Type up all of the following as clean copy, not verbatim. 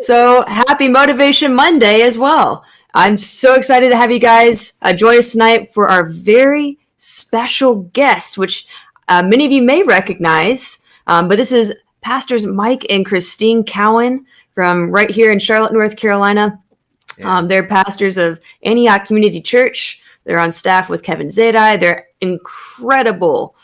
So happy Motivation Monday as well. I'm so excited to have you guys join us tonight for our very special guest, which many of you may recognize, but this is Pastors Mike and Christine Cowen from right here in Charlotte, North Carolina. Yeah. They're pastors of Antioch Community Church. They're on staff with Kevin Zadai. They're incredible,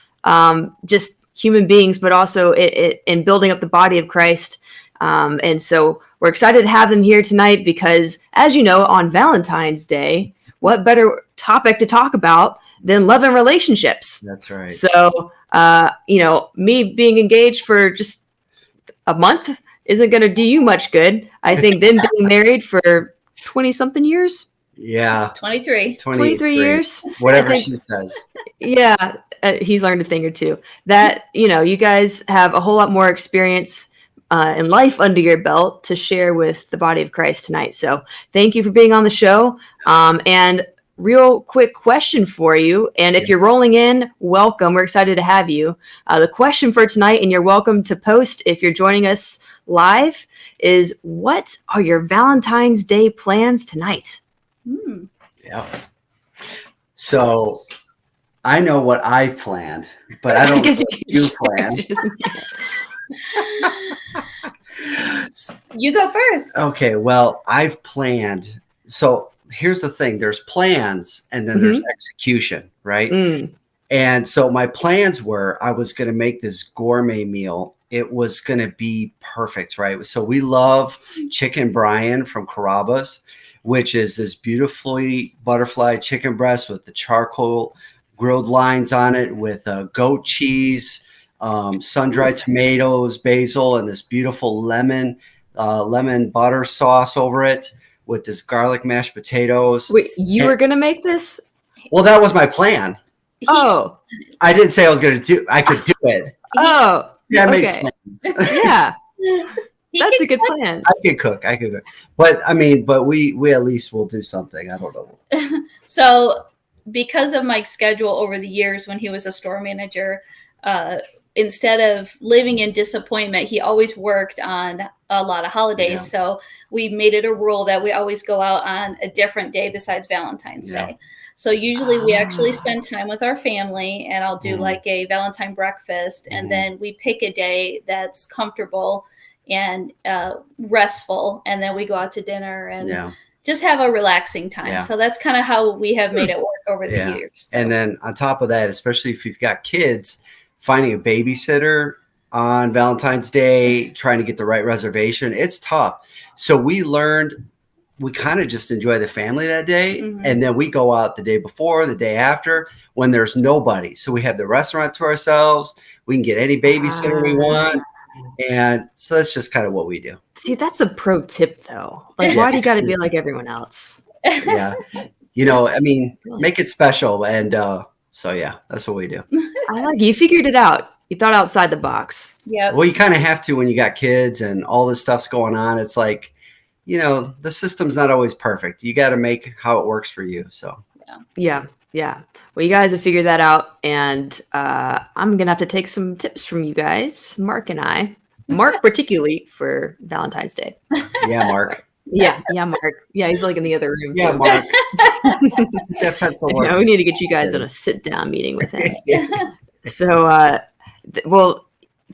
just human beings, but also in building up the body of Christ. And so we're excited to have them here tonight because, as you know, on Valentine's Day, what better topic to talk about than love and relationships? That's right. So, me being engaged for just a month isn't going to do you much good. I think them being married for 20-something years. Yeah. 23 years. Whatever she says. Yeah. He's learned a thing or two. That, you guys have a whole lot more experience in life under your belt to share with the body of Christ tonight. So thank you for being on the show. And real quick question for you. And if you're rolling in, welcome. We're excited to have you. The question for tonight, and you're welcome to post if you're joining us live, is what are your Valentine's Day plans tonight? Yeah. So I know what I planned, but I don't know what you planned. You go first. Okay. Well, I've planned. So here's the thing. There's plans and then there's execution, right? And so my plans were I was going to make this gourmet meal. It was going to be perfect, right? So we love chicken Brian from Carrabba's, which is this beautifully butterfly chicken breast with the charcoal grilled lines on it with goat cheese, sun-dried tomatoes, basil, and this beautiful lemon butter sauce over it with this garlic mashed potatoes. Wait, were going to make this? Well, that was my plan. Oh. I didn't say I could do it. Oh. Yeah, I okay. Yeah. That's a good plan. I could cook. But we at least will do something. I don't know. So because of Mike's schedule over the years when he was a store manager, instead of living in disappointment, he always worked on a lot of holidays. Yeah. So we made it a rule that we always go out on a different day besides Valentine's Day. So usually we actually spend time with our family, and I'll do like a Valentine breakfast, and then we pick a day that's comfortable and restful, and then we go out to dinner and just have a relaxing time. Yeah. So that's kind of how we have made it work over the years. So. And then on top of that, especially if you've got kids, finding a babysitter on Valentine's Day, trying to get the right reservation, it's tough. So we kind of just enjoy the family that day. And then we go out the day before, the day after, when there's nobody. So we have the restaurant to ourselves. We can get any babysitter we want. And so that's just kind of what we do. See, that's a pro tip, though. Like, why do you got to be like everyone else? Yeah. Make it special. And that's what we do. I like you figured it out. You thought outside the box. Yeah. Well, you kind of have to when you got kids and all this stuff's going on. It's like, the system's not always perfect. You got to make how it works for you. So, yeah. Well, you guys have figured that out. And I'm going to have to take some tips from you guys, Mark and I. Mark, particularly for Valentine's Day. Yeah, Mark. Yeah, Mark. Yeah, he's like in the other room. Yeah, too. Mark. That pencil work. We need to get you guys on a sit-down meeting with him. So,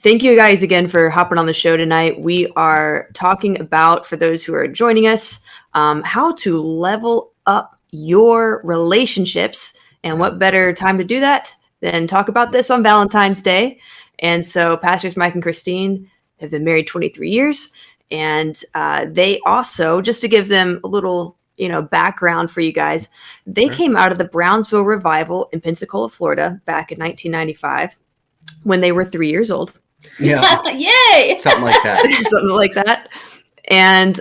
thank you guys again for hopping on the show tonight. We are talking about, for those who are joining us, how to level up your relationships. And what better time to do that than talk about this on Valentine's Day? And so Pastors Mike and Christine have been married 23 years. And they also, just to give them a little, background for you guys, they came out of the Brownsville Revival in Pensacola, Florida, back in 1995 when they were 3 years old. Yeah. Yay! Something like that. Something like that. And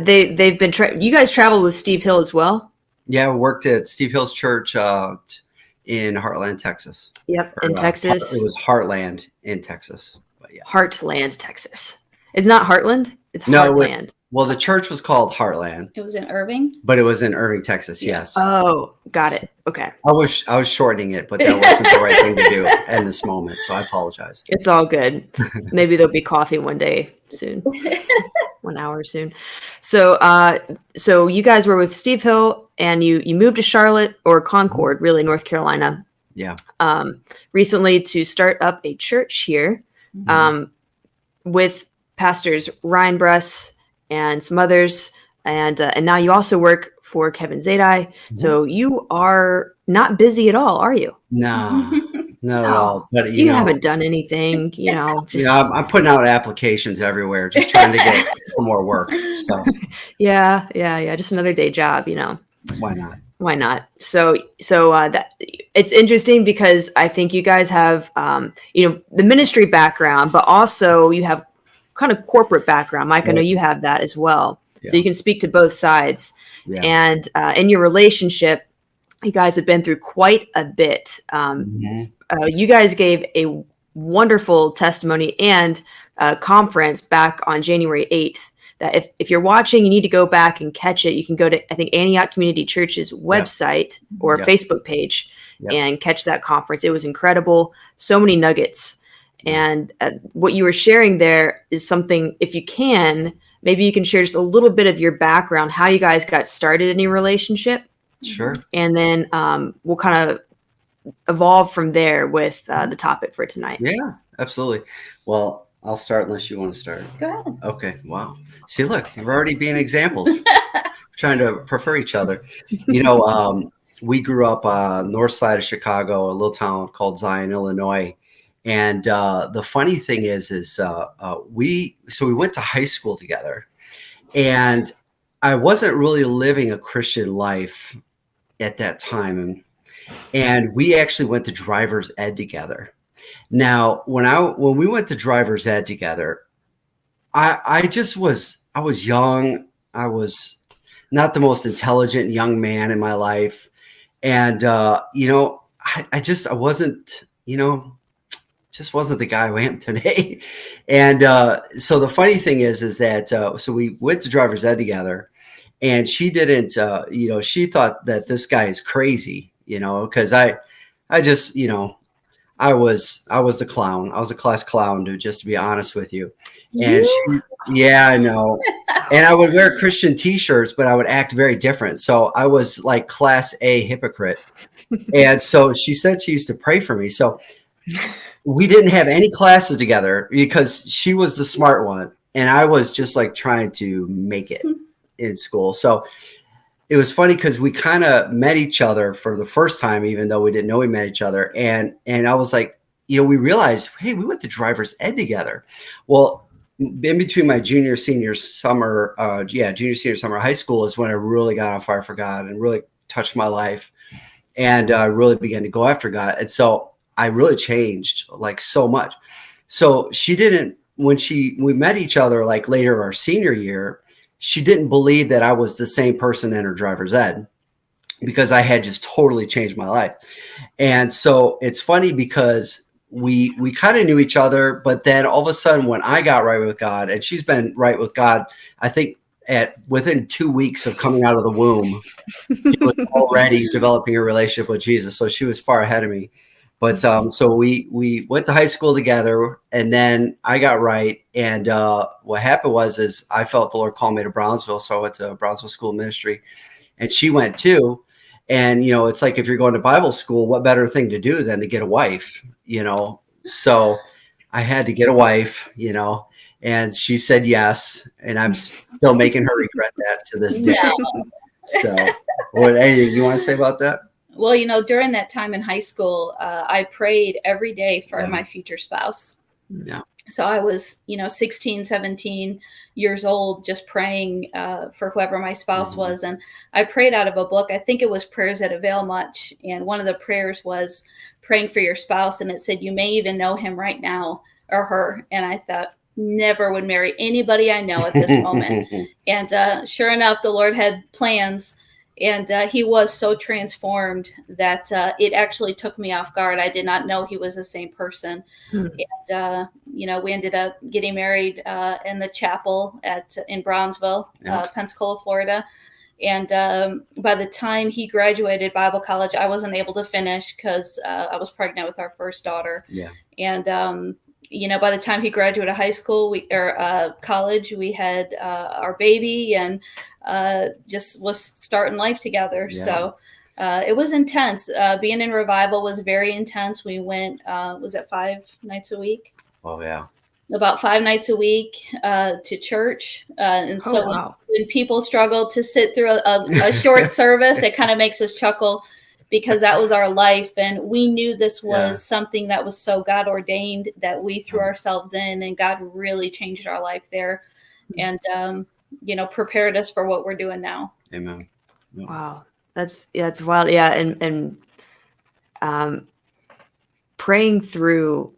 they've been, you guys traveled with Steve Hill as well? Yeah, we worked at Steve Hill's church in Heartland, Texas. Yep, in Texas. It was Heartland in Texas. But yeah. Heartland, Texas. It's not Heartland? It's No, Heartland. Well, the church was called Heartland. It was in Irving? But it was in Irving, Texas, yes. Oh, got it. Okay. I was shortening it, but that wasn't the right thing to do in this moment, so I apologize. It's all good. Maybe there'll be coffee one day soon. 1 hour soon. So so you guys were with Steve Hill, and you moved to Charlotte, or Concord, really, North Carolina. Yeah. Recently to start up a church here with pastors Ryan Bruss and some others. And now you also work for Kevin Zadai. So you are not busy at all, are you? No, not at all. But you haven't done anything, just I'm putting out applications everywhere, just trying to get some more work. So yeah. Just another day job, Why not? Why not? So that it's interesting because I think you guys have, the ministry background, but also you have kind of corporate background. Mike, I know you have that as well. Yeah. So you can speak to both sides. Yeah. And in your relationship, you guys have been through quite a bit. You guys gave a wonderful testimony and conference back on January 8th. That if you're watching, you need to go back and catch it. You can go to, I think, Antioch Community Church's website or Facebook page and catch that conference. It was incredible. So many nuggets. And what you were sharing there is something, if you can, maybe you can share just a little bit of your background, how you guys got started in your relationship. Sure. And then we'll kind of evolve from there with the topic for tonight. Yeah, absolutely. Well, I'll start unless you want to start. Go ahead. Okay. Wow. See, look, you're already being examples. Trying to prefer each other. We grew up north side of Chicago, a little town called Zion, Illinois. And the funny thing is we went to high school together, and I wasn't really living a Christian life at that time. And we actually went to driver's ed together. Now, when we went to driver's ed together, I was young. I was not the most intelligent young man in my life. And, I wasn't, just wasn't the guy who I am today. And so the funny thing is that, so we went to driver's ed together, and she didn't, she thought that this guy is crazy, because I was the clown. I was a class clown, dude, just to be honest with you. And I know. And I would wear Christian t-shirts, but I would act very different. So I was like class A hypocrite. And so she said she used to pray for me. So we didn't have any classes together because she was the smart one. And I was just like trying to make it in school. So it was funny because we kind of met each other for the first time, even though we didn't know we met each other. And I was like, we realized, hey, we went to driver's ed together. Well, in between my junior, senior summer of high school is when I really got on fire for God and really touched my life, and really began to go after God. And so I really changed like so much. So she didn't, when we met each other like later our senior year, she didn't believe that I was the same person in her driver's ed, because I had just totally changed my life. And so it's funny because we kind of knew each other, but then all of a sudden when I got right with God, and she's been right with God, I think within 2 weeks of coming out of the womb, she was already developing a relationship with Jesus. So she was far ahead of me. But so we went to high school together, and then I got right. And what happened is I felt the Lord called me to Brownsville. So I went to Brownsville School of Ministry, and she went too. And, it's like, if you're going to Bible school, what better thing to do than to get a wife, So I had to get a wife, and she said yes. And I'm still making her regret that to this day. No. So anything you want to say about that? Well, during that time in high school, I prayed every day for my future spouse. Yeah. So I was, 16, 17 years old, just praying for whoever my spouse was. And I prayed out of a book. I think it was Prayers That Avail Much. And one of the prayers was praying for your spouse. And it said, you may even know him right now, or her. And I thought, never would marry anybody I know at this moment. And sure enough, the Lord had plans. And he was so transformed that it actually took me off guard. I did not know he was the same person. And, we ended up getting married in the chapel in Brownsville, Pensacola, Florida. And by the time he graduated Bible college, I wasn't able to finish because I was pregnant with our first daughter. Yeah. And by the time he graduated high school or college, we had our baby, and just was starting life together. Yeah. So it was intense. Being in revival was very intense. We went, was it 5 nights a week? Oh, yeah. About 5 nights a week to church. And so when people struggle to sit through a short service, it kind of makes us chuckle, because that was our life. And we knew this was something that was so God ordained that we threw ourselves in, and God really changed our life there, and, prepared us for what we're doing now. Amen. Wow. That's wild. Yeah. And praying through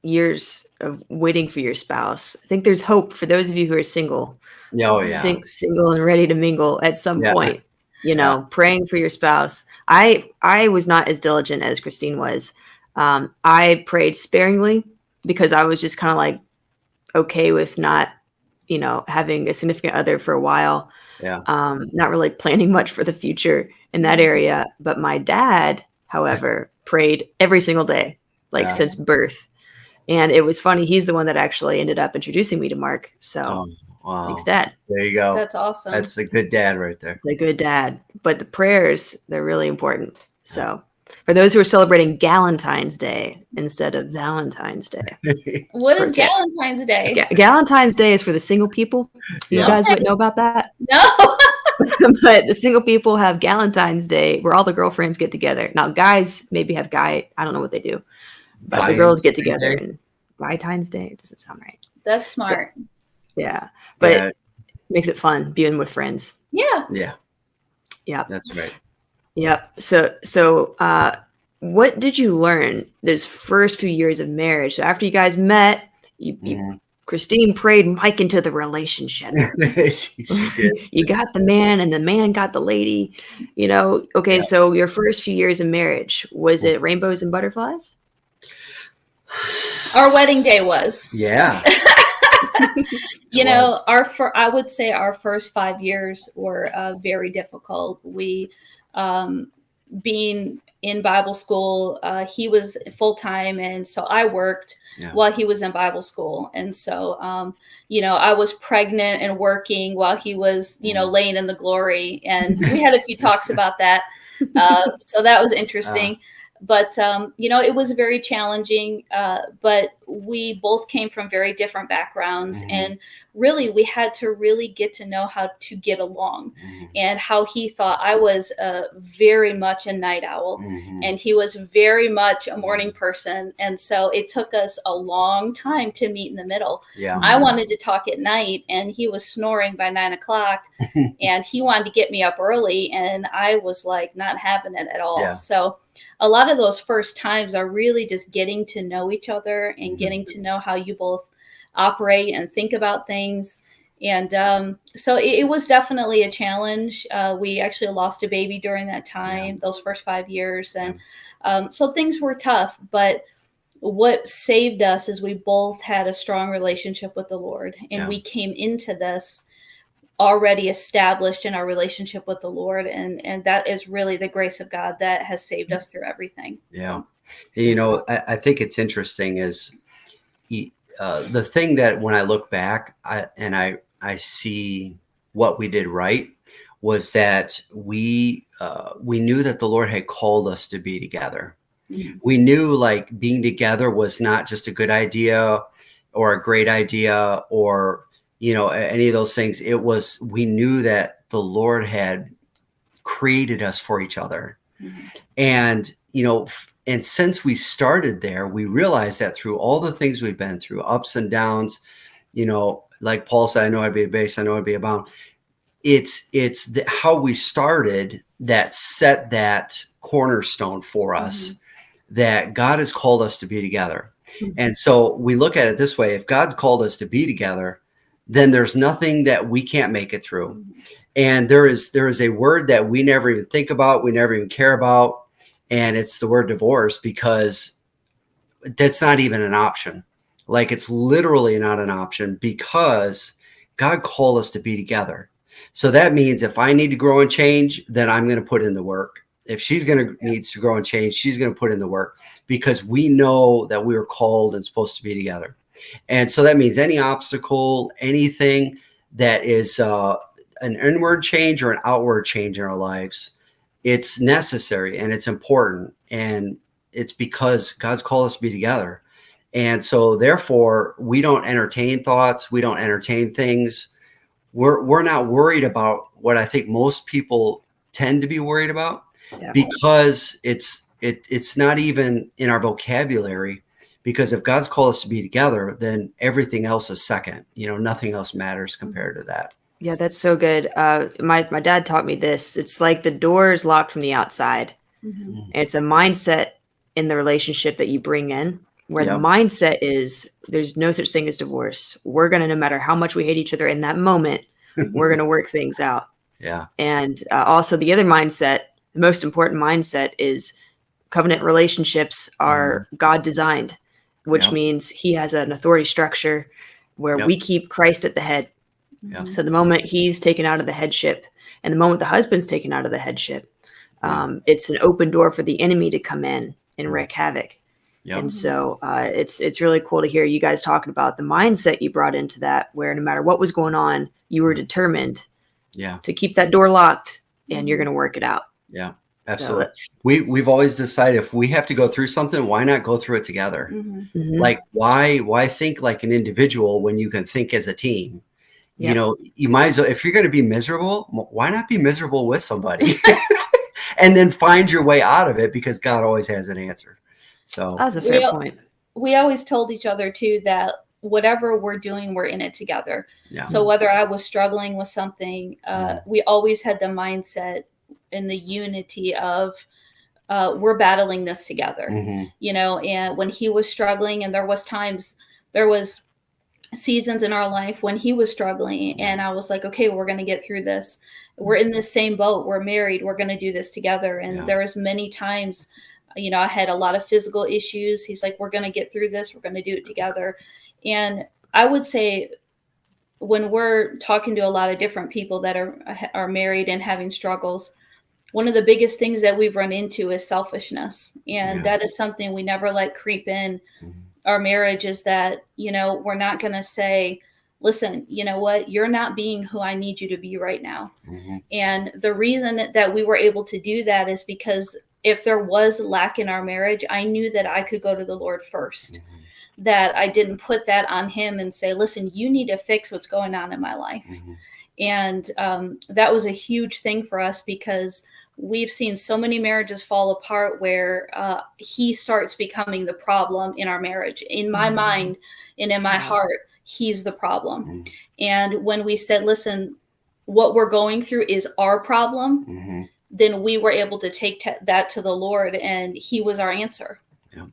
years of waiting for your spouse. I think there's hope for those of you who are single. Single and ready to mingle at some point. Praying for your spouse. I was not as diligent as Christine was. I prayed sparingly because I was just kind of like okay with not, having a significant other for a while. Yeah. Not really planning much for the future in that area. But my dad, however, prayed every single day, since birth. And it was funny. He's the one that actually ended up introducing me to Mark. So thanks, Dad. There you go. That's awesome. That's a good dad right there. It's a good dad. But the prayers, they're really important. So for those who are celebrating Galentine's Day instead of Valentine's Day. What is Galentine's Day? Galentine's Day is for the single people. You guys wouldn't know about that? No. But the single people have Galentine's Day where all the girlfriends get together. Now, guys maybe have I don't know what they do. But the girls get together and Valentine's Day. It doesn't sound right. That's smart. So, but it makes it fun being with friends. Yeah. That's right. Yep. So what did you learn those first few years of marriage? So after you guys met, Christine prayed Mike into the relationship. She did. You got the man and the man got the lady. So your first few years of marriage, was it rainbows and butterflies? Our wedding day was. Yeah. I would say our first 5 years were very difficult. We, being in Bible school, he was full time, and so I worked while he was in Bible school. And so, I was pregnant and working while he was, laying in the glory. And we had a few talks about that. So that was interesting. But, it was very challenging, but we both came from very different backgrounds. And really, we had to really get to know how to get along, and how he thought. I was very much a night owl, and he was very much a morning person. And so it took us a long time to meet in the middle. I wanted to talk at night, and he was snoring by 9 o'clock, and he wanted to get me up early, and I was like not having it at all. So a lot of those first times are really just getting to know each other and getting to know how you both operate and think about things. And so it was definitely a challenge. We actually lost a baby during that time, those first 5 years. And so things were tough. But what saved us is we both had a strong relationship with the Lord. And we came into this already established in our relationship with the Lord. And that is really the grace of God that has saved us through everything. Yeah. I think it's interesting is the thing that when I look back I see what we did right was that we knew that the Lord had called us to be together. We knew being together was not just a good idea or a great idea or any of those things. We knew that the Lord had created us for each other. And, and since we started there, we realized that through all the things we've been through, ups and downs, like Paul said, I know I'd be a base, I know I'd be a bound. It's how we started that set that cornerstone for us, that God has called us to be together. And so we look at it this way: if God's called us to be together, then there's nothing that we can't make it through. And there is a word that we never even think about, we never even care about, and it's the word divorce, because that's not even an option. It's literally not an option, because God called us to be together. So that means if I need to grow and change, then I'm going to put in the work. If she's needs to grow and change, she's going to put in the work, because we know that we were called and supposed to be together. And so that means any obstacle, anything that is an inward change or an outward change in our lives, it's necessary and it's important. And it's because God's called us to be together. And so therefore, we don't entertain thoughts. We don't entertain things. We're not worried about what I think most people tend to be worried about, because it's not even in our vocabulary. Because if God's called us to be together, then everything else is second. Nothing else matters compared to that. Yeah, that's so good. My dad taught me this. It's like the door is locked from the outside. Mm-hmm. And it's a mindset in the relationship that you bring in, where the mindset is there's no such thing as divorce. We're going to, no matter how much we hate each other in that moment, we're going to work things out. Yeah. And also the other mindset, the most important mindset, is covenant relationships are God designed, which means he has an authority structure where we keep Christ at the head. Yeah. So the moment he's taken out of the headship and the moment the husband's taken out of the headship, it's an open door for the enemy to come in and wreak havoc. Yep. And so it's really cool to hear you guys talking about the mindset you brought into that, where no matter what was going on, you were determined to keep that door locked, and you're going to work it out. Yeah, absolutely. So we've always decided if we have to go through something, why not go through it together? Mm-hmm. Mm-hmm. Like why think like an individual when you can think as a team? Yep. You might as well, if you're going to be miserable, why not be miserable with somebody and then find your way out of it, because God always has an answer. So that's a fair point. We always told each other too that whatever we're doing, we're in it together. Yeah. So whether I was struggling with something, we always had the mindset and the unity of we're battling this together, and when he was struggling, and there was seasons in our life when he was struggling, and I was like, okay, we're going to get through this. We're in the same boat. We're married. We're going to do this together. And there was many times, I had a lot of physical issues. He's like, we're going to get through this. We're going to do it together. And I would say when we're talking to a lot of different people that are married and having struggles, one of the biggest things that we've run into is selfishness. And that is something we never let creep in our marriage, is that, we're not going to say, listen, you know what, you're not being who I need you to be right now. Mm-hmm. And the reason that we were able to do that is because if there was lack in our marriage, I knew that I could go to the Lord first, that I didn't put that on him and say, listen, you need to fix what's going on in my life. And that was a huge thing for us, because we've seen so many marriages fall apart where he starts becoming the problem in our marriage. In my mind and in my heart, he's the problem. And when we said, listen, what we're going through is our problem, then we were able to take that to the Lord, and he was our answer. Yeah.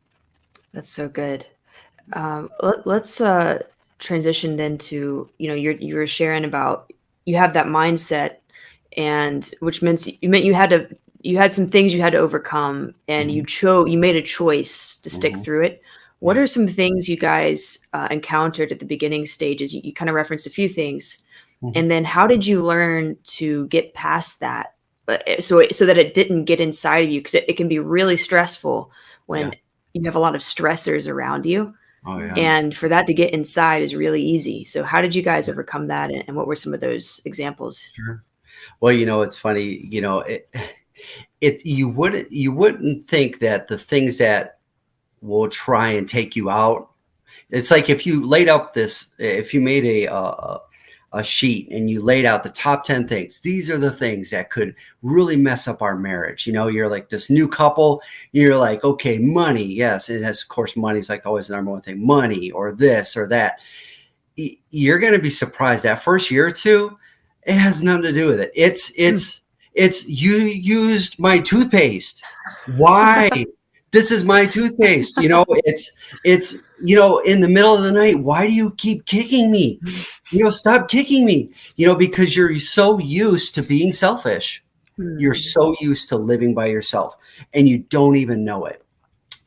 That's so good. Let's transition then to, you were sharing about, you have that mindset, and which meant you had some things you had to overcome, and you made a choice to stick through it. What are some things you guys encountered at the beginning stages? You kind of referenced a few things, and then how did you learn to get past that, so that it didn't get inside of you? Because it can be really stressful when you have a lot of stressors around you. Oh, yeah. And for that to get inside is really easy. So how did you guys overcome that, and what were some of those examples? Sure. Well, it's funny, you wouldn't think that the things that will try and take you out, it's like if you made a sheet and you laid out the top 10 things, these are the things that could really mess up our marriage. You're like this new couple, you're like, okay, money. Yes. And of course, money's like always the number one thing, money or this or that. You're going to be surprised that first year or two, it has nothing to do with it. It's you used my toothpaste. Why? This is my toothpaste. It's in the middle of the night. Why do you keep kicking me? Stop kicking me. Because you're so used to being selfish. You're so used to living by yourself, and you don't even know it.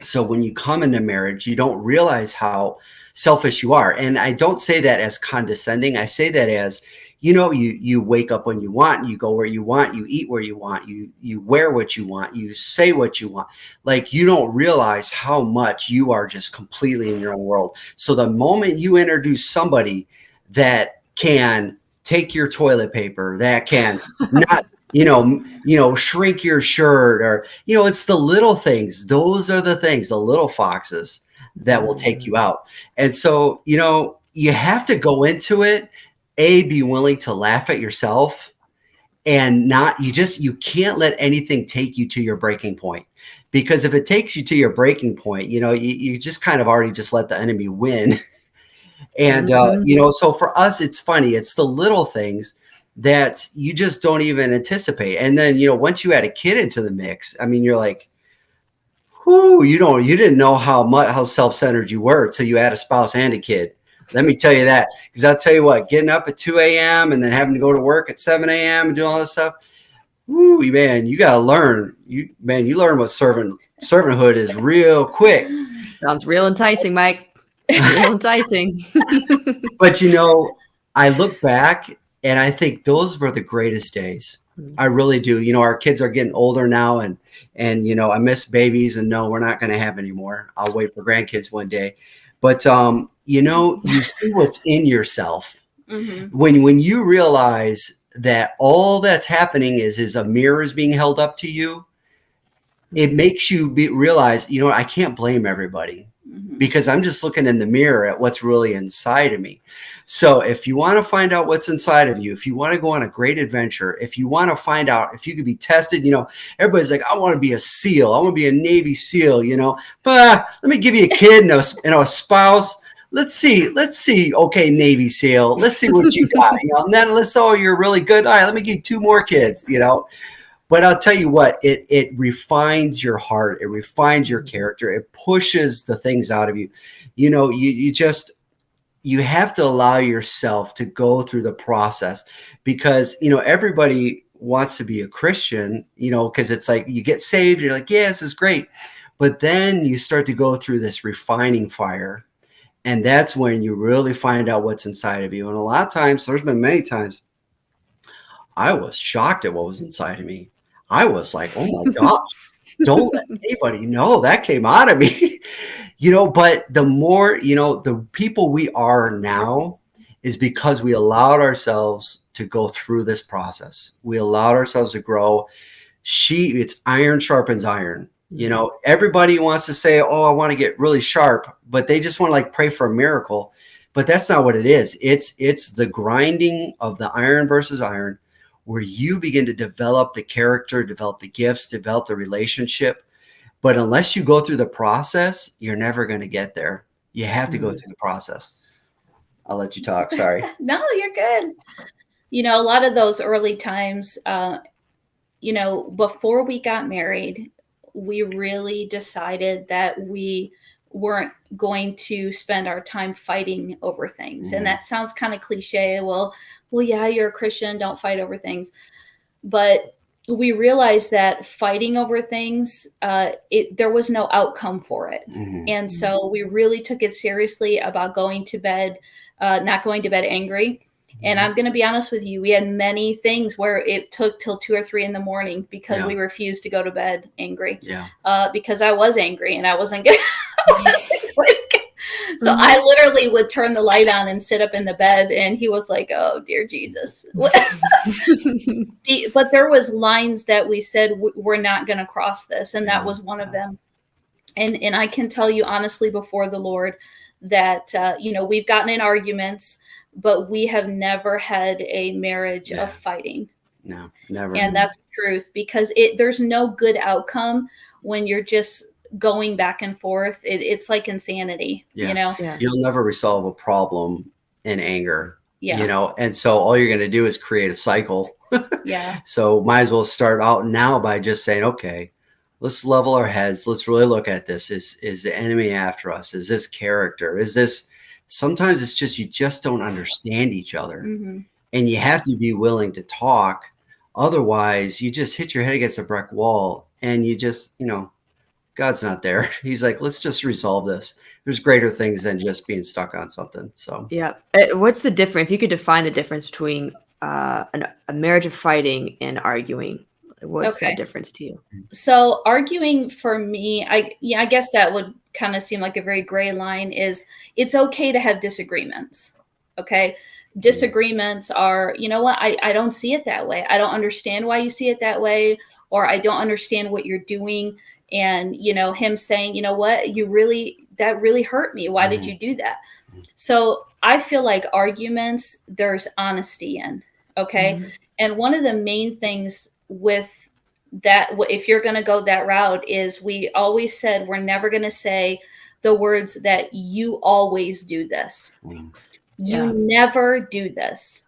So when you come into marriage, you don't realize how selfish you are. And I don't say that as condescending. I say that as you wake up when you want, you go where you want, you eat where you want, you wear what you want, you say what you want. Like, you don't realize how much you are just completely in your own world. So the moment you introduce somebody that can take your toilet paper, that can not, shrink your shirt, or, it's the little things. Those are the things, the little foxes that will take you out. And so, you have to go into it, be willing to laugh at yourself, and you can't let anything take you to your breaking point. Because if it takes you to your breaking point, you just kind of already just let the enemy win. And, so for us, it's funny. It's the little things that you just don't even anticipate. And then, once you add a kid into the mix, I mean, you're like, whoo, you didn't know how self-centered you were till you add a spouse and a kid. Let me tell you that, because I'll tell you what, getting up at 2 a.m. and then having to go to work at 7 a.m. and doing all this stuff, woo, man, you got to learn. You learn what servanthood is real quick. Sounds real enticing, Mike. Real enticing. But, I look back and I think those were the greatest days. I really do. Our kids are getting older now, and I miss babies, and no, we're not going to have any more. I'll wait for grandkids one day. But, you see what's in yourself. Mm-hmm. When you realize that all that's happening is a mirror is being held up to you, it makes you realize, I can't blame everybody, because I'm just looking in the mirror at what's really inside of me. So if you want to find out what's inside of you, if you want to go on a great adventure, if you want to find out if you could be tested, everybody's like, I want to be a SEAL. I want to be a Navy SEAL, but let me give you a kid and a spouse. Let's see. Okay, Navy SEAL. Let's see what you got. And then you're really good. All right, let me give you 2 more kids, But I'll tell you what, it refines your heart. It refines your character. It pushes the things out of you. You have to allow yourself to go through the process, because, everybody wants to be a Christian, because it's like you get saved. You're like, yeah, this is great. But then you start to go through this refining fire. And that's when you really find out what's inside of you. And a lot of times, there's been many times, I was shocked at what was inside of me. I was like, oh my gosh, don't let anybody know that came out of me. But the more, the people we are now is because we allowed ourselves to go through this process. We allowed ourselves to grow. It's iron sharpens iron. Everybody wants to say, oh, I want to get really sharp, but they just want to pray for a miracle. But that's not what it is. It's the grinding of the iron versus iron, where you begin to develop the character, develop the gifts, develop the relationship. But unless you go through the process, you're never going to get there. You have to go through the process. I'll let you talk. Sorry. No, you're good. A lot of those early times, before we got married, we really decided that we weren't going to spend our time fighting over things. And that sounds kind of cliche. Well, yeah, you're a Christian, don't fight over things. But we realized that fighting over things, there was no outcome for it. Mm-hmm. And so we really took it seriously about going to bed, not going to bed angry. And I'm going to be honest with you, we had many things where it took till 2 or 3 in the morning because we refused to go to bed angry. Yeah. Because I was angry and I wasn't good. So I literally would turn the light on and sit up in the bed, and he was like, oh, dear Jesus. But there was lines that we said, we're not going to cross this. And that was one of them. And I can tell you honestly before the Lord that, we've gotten in arguments, but we have never had a marriage of fighting. No, never. And that's the truth, because there's no good outcome when you're just going back and forth. It's like insanity, You'll never resolve a problem in anger, and so all you're going to do is create a cycle. So might as well start out now by just saying, okay, let's level our heads. Let's really look at this. Is the enemy after us? Is this character? Is this, sometimes it's just, you just don't understand each other, and you have to be willing to talk. Otherwise you just hit your head against a brick wall, and you just, God's not there. He's like, let's just resolve this. There's greater things than just being stuck on something. So, yeah. What's the difference? If you could define the difference between a marriage of fighting and arguing? What's that difference to you? So arguing for me, I guess that would kind of seem like a very gray line. Is it's okay to have disagreements. Okay. Disagreements are, you know what? I don't see it that way. I don't understand why you see it that way, or I don't understand what you're doing. And, him saying, you know what, that really hurt me. Why did you do that? So I feel like arguments, there's honesty in. Okay. And one of the main things with that, if you're going to go that route, is we always said we're never going to say the words that you always do this. You never do this,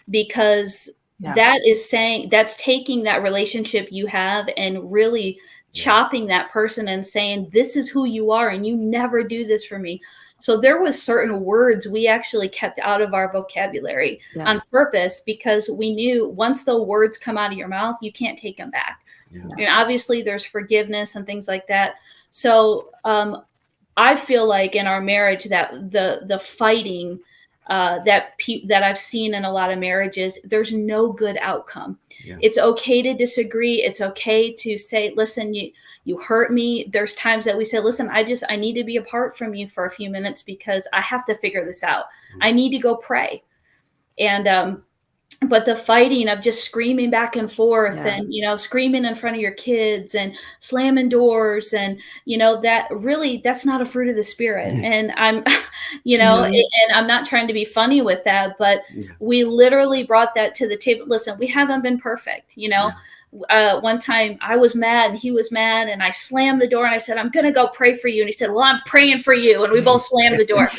because that's taking that relationship you have and really chopping that person and saying, this is who you are and you never do this for me. So there was certain words we actually kept out of our vocabulary on purpose, because we knew once the words come out of your mouth, you can't take them back. And obviously there's forgiveness and things like that. So I feel like in our marriage that the fighting that I've seen in a lot of marriages, there's no good outcome. It's okay to disagree. It's okay to say, listen, you hurt me. There's times that we say, listen, I need to be apart from you for a few minutes because I have to figure this out. I need to go pray. And, but the fighting of just screaming back and forth and, screaming in front of your kids and slamming doors and, that's not a fruit of the Spirit. And I'm, and I'm not trying to be funny with that, but we literally brought that to the table. Listen, we haven't been perfect, one time I was mad and he was mad, and I slammed the door and I said, I'm going to go pray for you. And he said, well, I'm praying for you. And we both slammed the door.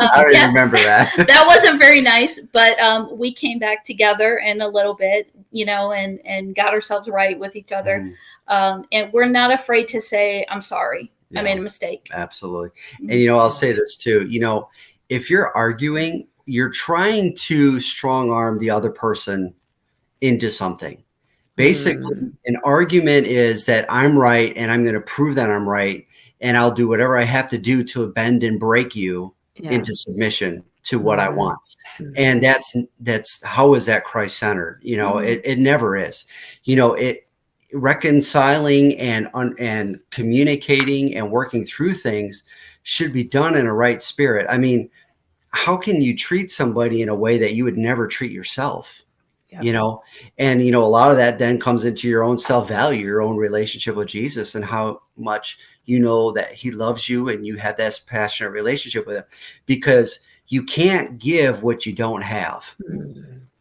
I don't remember that. That wasn't very nice, but we came back together in a little bit, and got ourselves right with each other. And we're not afraid to say, I'm sorry. I made a mistake. Absolutely. And, I'll say this too, if you're arguing, you're trying to strong arm the other person into something. Basically, an argument is that I'm right and I'm going to prove that I'm right, and I'll do whatever I have to do to bend and break you into submission to what I want. And that's how is that Christ-centered? It never is. Reconciling and communicating and working through things should be done in a right spirit. I mean, how can you treat somebody in a way that you would never treat yourself? And, a lot of that then comes into your own self-value, your own relationship with Jesus, and how much that he loves you and you have that passionate relationship with him, because you can't give what you don't have.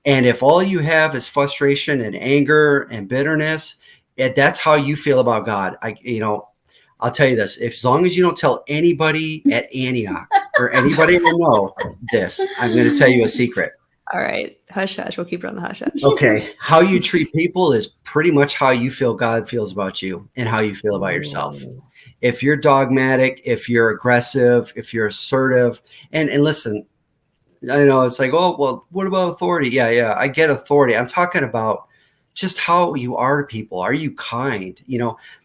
And if all you have is frustration and anger and bitterness, that's how you feel about God. I'll tell you this, as long as you don't tell anybody at Antioch or anybody I know this, I'm going to tell you a secret. All right. Hush, hush. We'll keep it on the hush, hush. Okay. How you treat people is pretty much how you feel God feels about you and how you feel about yourself. If you're dogmatic, if you're aggressive, if you're assertive, and listen, I know it's like, oh, well, what about authority? Yeah, I get authority. I'm talking about just how you are to people. Are you kind?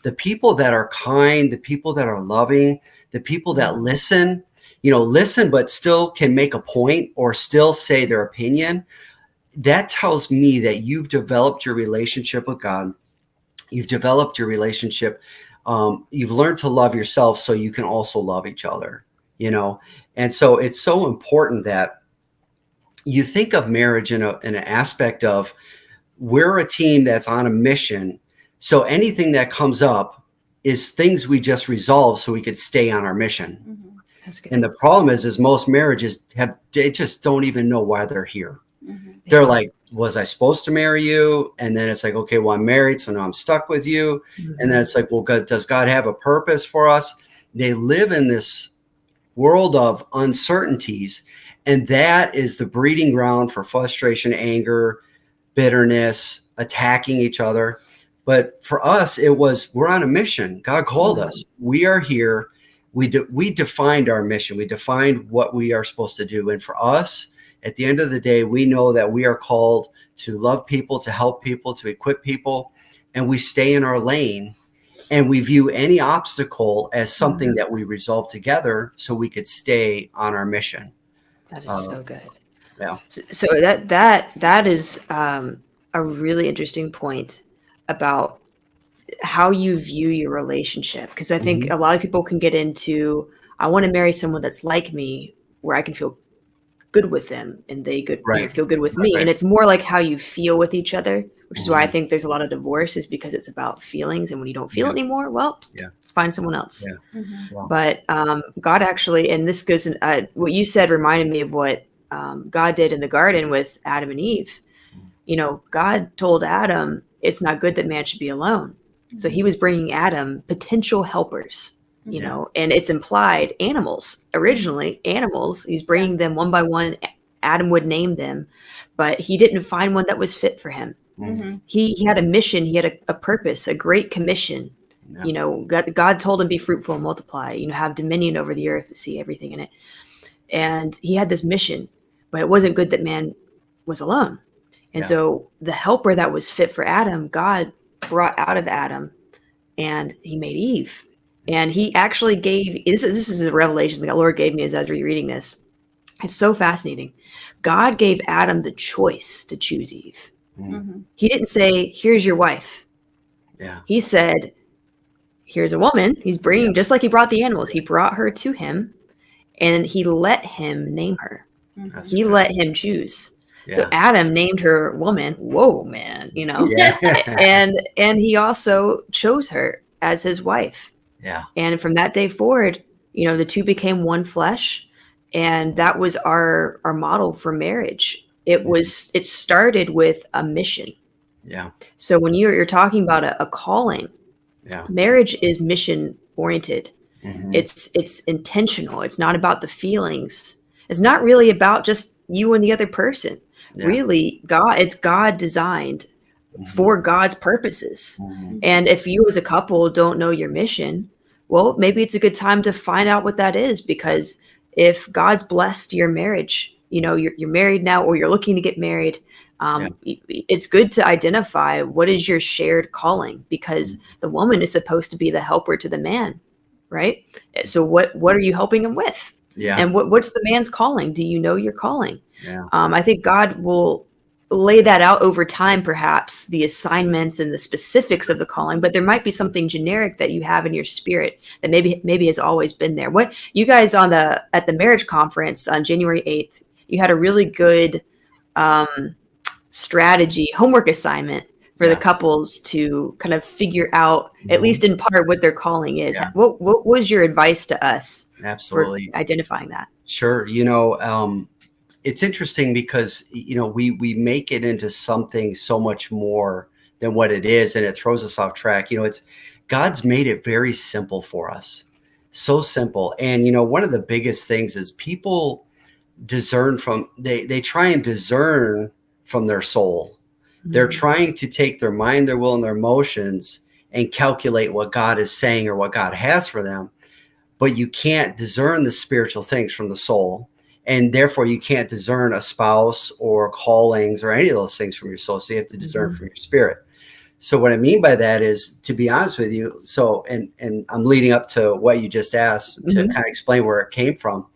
The people that are kind, the people that are loving, the people that listen, but still can make a point or still say their opinion. That tells me that you've developed your relationship with God. You've developed your relationship. You've learned to love yourself so you can also love each other, And so it's so important that you think of marriage in an aspect of, we're a team that's on a mission. So anything that comes up is things we just resolve so we could stay on our mission. That's good. And the problem is most marriages they just don't even know why they're here. They're like, was I supposed to marry you? And then it's like, okay, well, I'm married, so now I'm stuck with you. And then it's like, well, does God have a purpose for us? They live in this world of uncertainties, and that is the breeding ground for frustration, anger, bitterness, attacking each other. But for us, we're on a mission. God called us. We are here. We defined our mission. We defined what we are supposed to do. And for us, at the end of the day, we know that we are called to love people, to help people, to equip people, and we stay in our lane, and we view any obstacle as something that we resolve together so we could stay on our mission. That is so good. Yeah. So that is a really interesting point about how you view your relationship. Because I think a lot of people can get into, I want to marry someone that's like me, where I can feel good with them and they feel good with me. Right. And it's more like how you feel with each other, which is why I think there's a lot of divorce, is because it's about feelings. And when you don't feel anymore, well, let's find someone else. But God actually, and this goes in, what you said reminded me of what God did in the garden with Adam and Eve. You know, God told Adam, it's not good that man should be alone. So he was bringing Adam potential helpers, you know, and it's implied animals, originally animals. He's bringing them one by one. Adam would name them, but he didn't find one that was fit for him. He had a mission. He had a purpose, a great commission. You know, God told him, be fruitful and multiply, you know, have dominion over the earth, see everything in it. And he had this mission, but it wasn't good that man was alone. And so the helper that was fit for Adam, God brought out of Adam, and he made Eve. And he actually gave, this is a revelation that the Lord gave me as I was rereading this. It's so fascinating. God gave Adam the choice to choose Eve. He didn't say, here's your wife. He said, here's a woman. He's bringing, just like he brought the animals, he brought her to him, and he let him name her. He let him choose. So Adam named her woman. Whoa, man, you know, and he also chose her as his wife. And from that day forward, you know, the two became one flesh, and that was our model for marriage. It started with a mission. So when you're talking about a calling, marriage is mission oriented. It's intentional. It's not about the feelings. It's not really about just you and the other person. Really, it's God designed for God's purposes. And if you as a couple don't know your mission, well, maybe it's a good time to find out what that is, because if God's blessed your marriage, you know, you're married now, or you're looking to get married, it's good to identify what is your shared calling, because the woman is supposed to be the helper to the man, right? So what are you helping him with? And what's the man's calling? Do you know your calling? I think God will lay that out over time, perhaps the assignments and the specifics of the calling, but there might be something generic that you have in your spirit that maybe has always been there. What you guys at the marriage conference on January 8th, you had a really good strategy homework assignment for the couples to kind of figure out, at least in part, what their calling is. What was your advice to us for identifying that? Sure. You know, it's interesting because, you know, we make it into something so much more than what it is, and it throws us off track. You know, God's made it very simple for us. So simple. And, you know, one of the biggest things is people discern they try and discern from their soul. They're trying to take their mind, their will, and their emotions and calculate what God is saying or what God has for them. But you can't discern the spiritual things from the soul. And therefore, you can't discern a spouse or callings or any of those things from your soul. So you have to discern from your spirit. So what I mean by that is, to be honest with you, so, and I'm leading up to what you just asked to kind of explain where it came from,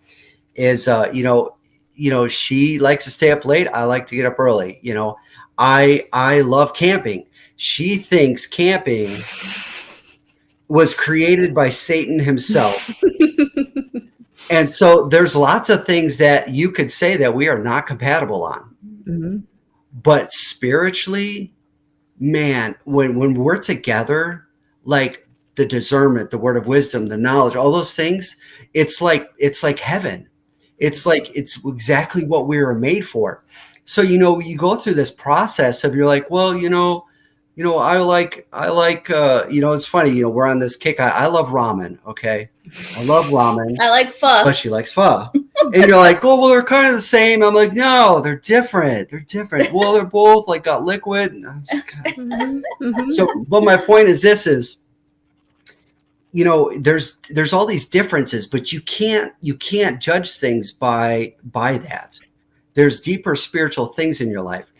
is, you know, she likes to stay up late. I like to get up early. You know, I love camping. She thinks camping was created by Satan himself. And so there's lots of things that you could say that we are not compatible on. But spiritually, man, when we're together, like the discernment, the word of wisdom, the knowledge, all those things, it's like heaven. It's exactly what we were made for. So, you know, you go through this process of, you're like, well, you know, I like, you know, it's funny, you know, we're on this kick. I love ramen. Okay. I love ramen. I like pho. But she likes pho. And you're like, oh, well, they're kind of the same. I'm like, no, they're different. They're different. Well, they're both like got liquid. And I'm just kind of... So, but my point is this is, you know, there's all these differences, but you can't judge things by that. There's deeper spiritual things in your life.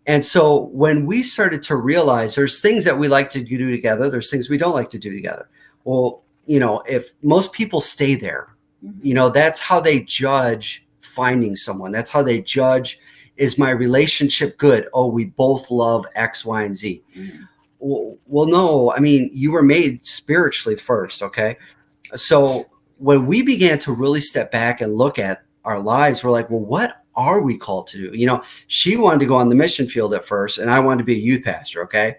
And so when we started to realize there's things that we like to do together, there's things we don't like to do together. Well, you know, if most people stay there, you know, that's how they judge finding someone. That's how they judge. Is my relationship good? Oh, we both love X, Y, and Z. Mm-hmm. Well, no, I mean, you were made spiritually first, okay? So when we began to really step back and look at our lives, we're like, well, what are we called to do? You know, she wanted to go on the mission field at first, and I wanted to be a youth pastor, okay?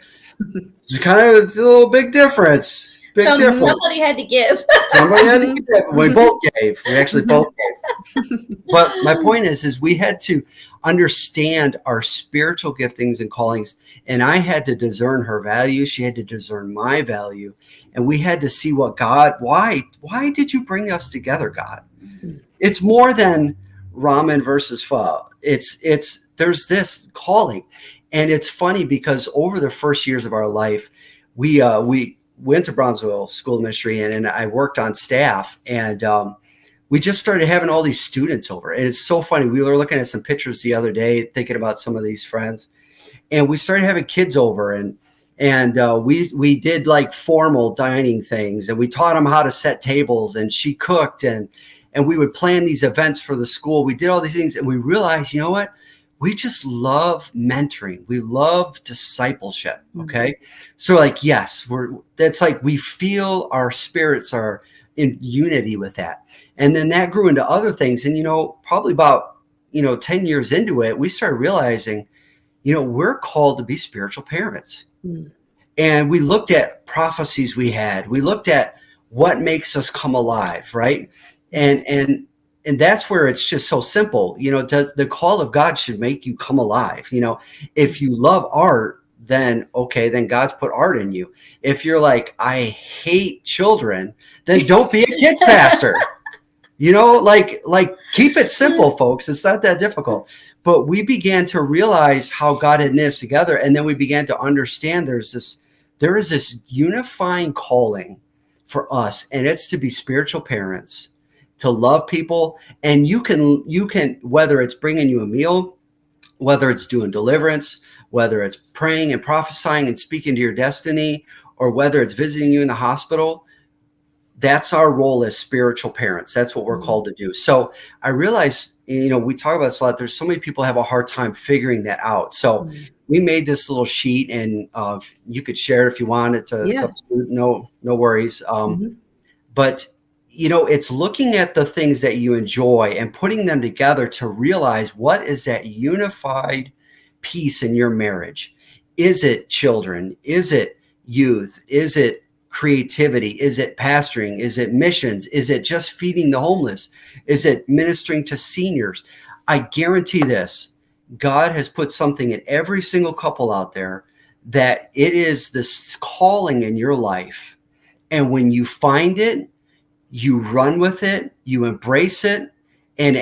It's kind of a little big difference. Somebody had to give. Somebody had to give. We both gave. We actually both gave. But my point is we had to understand our spiritual giftings and callings. And I had to discern her value. She had to discern my value. And we had to see what God, why did you bring us together, God? Mm-hmm. It's more than ramen versus pho. There's this calling. And it's funny because over the first years of our life, we went to Brownsville School of Ministry, and I worked on staff, and we just started having all these students over. And it's so funny. We were looking at some pictures the other day, thinking about some of these friends, and we started having kids over, and we did like formal dining things, and we taught them how to set tables, and she cooked, and we would plan these events for the school. We did all these things, and we realized, you know what? We just love mentoring. We love discipleship. Okay. Mm-hmm. So like, yes, that's like, we feel our spirits are in unity with that. And then that grew into other things. And, probably about, 10 years into it, we started realizing, we're called to be spiritual parents. Mm-hmm. And we looked at prophecies we had. We looked at what makes us come alive. Right. And that's where it's just so simple. Does the call of God should make you come alive? If you love art, then God's put art in you. If you're like, I hate children, then don't be a kids pastor. Like keep it simple, folks. It's not that difficult. But we began to realize how God had knit us together. And then we began to understand there is this unifying calling for us, and it's to be spiritual parents, to love people. And you can, whether it's bringing you a meal, whether it's doing deliverance, whether it's praying and prophesying and speaking to your destiny, or whether it's visiting you in the hospital, that's our role as spiritual parents. That's what we're called to do. So I realize, we talk about this a lot. There's so many people have a hard time figuring that out. So we made this little sheet, and you could share it if you wanted to. Yeah. No worries. But it's looking at the things that you enjoy and putting them together to realize what is that unified piece in your marriage. Is it children? Is it youth? Is it creativity? Is it pastoring? Is it missions? Is it just feeding the homeless? Is it ministering to seniors? I guarantee this, God has put something in every single couple out there that it is this calling in your life. And when you find it, you run with it, you embrace it. And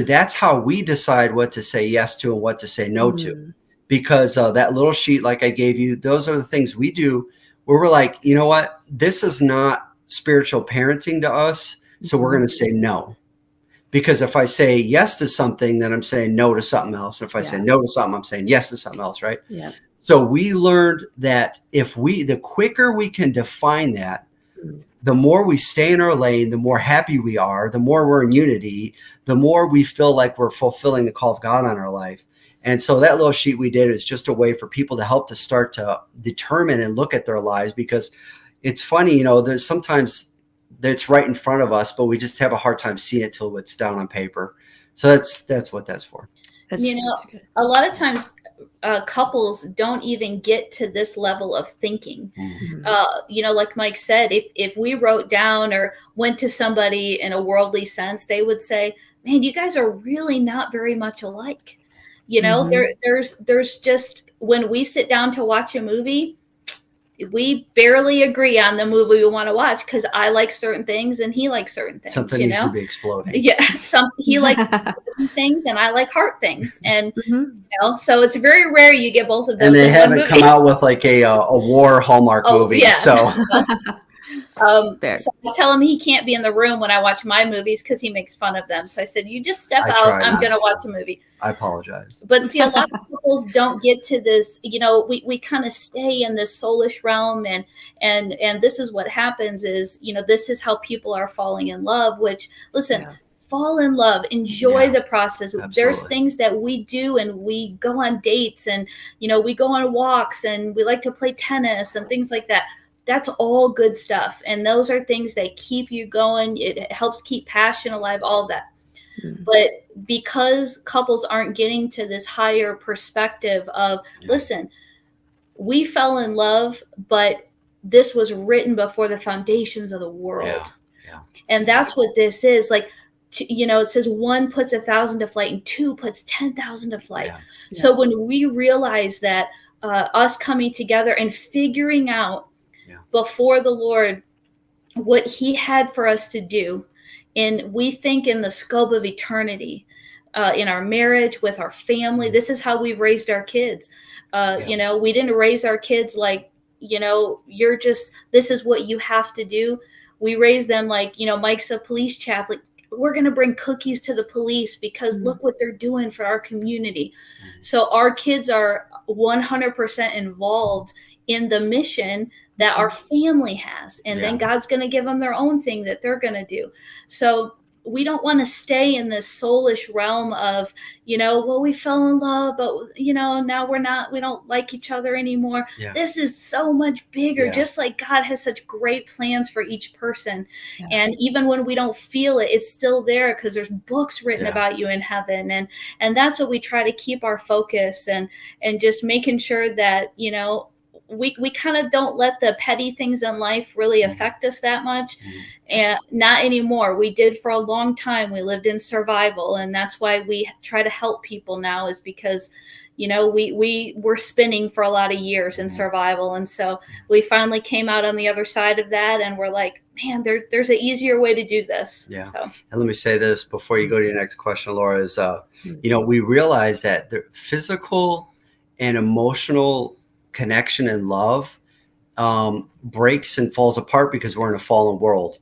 that's how we decide what to say yes to and what to say no to. Because that little sheet, like I gave you, those are the things we do where we're like, you know what, this is not spiritual parenting to us. So we're going to say no. Because if I say yes to something, then I'm saying no to something else. If I say no to something, I'm saying yes to something else, right? Yeah. So we learned that the quicker we can define that, the more we stay in our lane, the more happy we are, the more we're in unity, the more we feel like we're fulfilling the call of God on our life. And so that little sheet we did is just a way for people to help to start to determine and look at their lives, because it's funny, there's sometimes that's right in front of us, but we just have a hard time seeing it till it's down on paper. So that's what that's for. That's good. A lot of times couples don't even get to this level of thinking. Like Mike said, if we wrote down or went to somebody in a worldly sense, they would say, man, you guys are really not very much alike. There's just, when we sit down to watch a movie, we barely agree on the movie we want to watch, because I like certain things and he likes certain things. Something needs to be exploding. Yeah, he likes things and I like heart things, and so it's very rare you get both of those. And they haven't come out with like a war Hallmark movie. Yeah. So. So I tell him he can't be in the room when I watch my movies because he makes fun of them. So I said, you just step out. I'm going to watch a movie. I apologize. But see, a lot of couples don't get to this, we kind of stay in this soulish realm, and this is what happens is, this is how people are falling in love, which, listen, fall in love, enjoy the process. Absolutely. There's things that we do, and we go on dates, and we go on walks, and we like to play tennis and things like that. That's all good stuff, and those are things that keep you going. It helps keep passion alive, all of that. But because couples aren't getting to this higher perspective of, listen, we fell in love, but this was written before the foundations of the world. And that's what this is. Like, it says 1 puts 1,000 to flight and 2 puts 10,000 to flight. So when we realize that us coming together and figuring out before the Lord what he had for us to do, and we think in the scope of eternity, in our marriage, with our family, this is how we've raised our kids. We didn't raise our kids like, this is what you have to do. We raised them like, Mike's a police chaplain. We're going to bring cookies to the police because look what they're doing for our community. So our kids are 100% involved in the mission that our family has. And then God's going to give them their own thing that they're going to do. So we don't want to stay in this soulish realm of, we fell in love, but, now we don't like each other anymore. This is so much bigger, just like God has such great plans for each person. And even when we don't feel it, it's still there because there's books written about you in heaven. And that's what we try to keep our focus and just making sure that, we kind of don't let the petty things in life really affect us that much. And not anymore. We did for a long time. We lived in survival. And that's why we try to help people now, is because, we were spinning for a lot of years in survival. And so we finally came out on the other side of that. And we're like, man, there's an easier way to do this. So. And let me say this before you go to your next question, Laura, is, we realize that the physical and emotional connection and love breaks and falls apart because we're in a fallen world.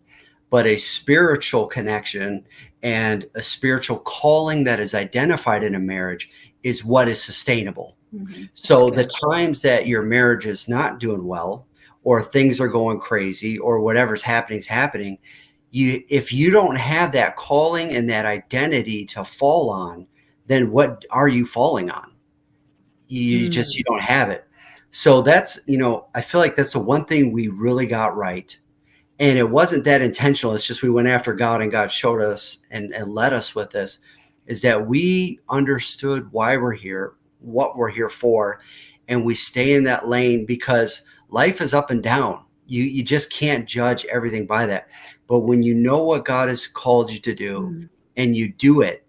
But a spiritual connection and a spiritual calling that is identified in a marriage is what is sustainable. So the times that your marriage is not doing well, or things are going crazy, or whatever's happening, if you don't have that calling and that identity to fall on, then what are you falling on? You don't have it. So that's, I feel like that's the one thing we really got right. And it wasn't that intentional. It's just we went after God, and God showed us and led us with this, is that we understood why we're here, what we're here for, and we stay in that lane because life is up and down. You just can't judge everything by that. But when you know what God has called you to do and you do it,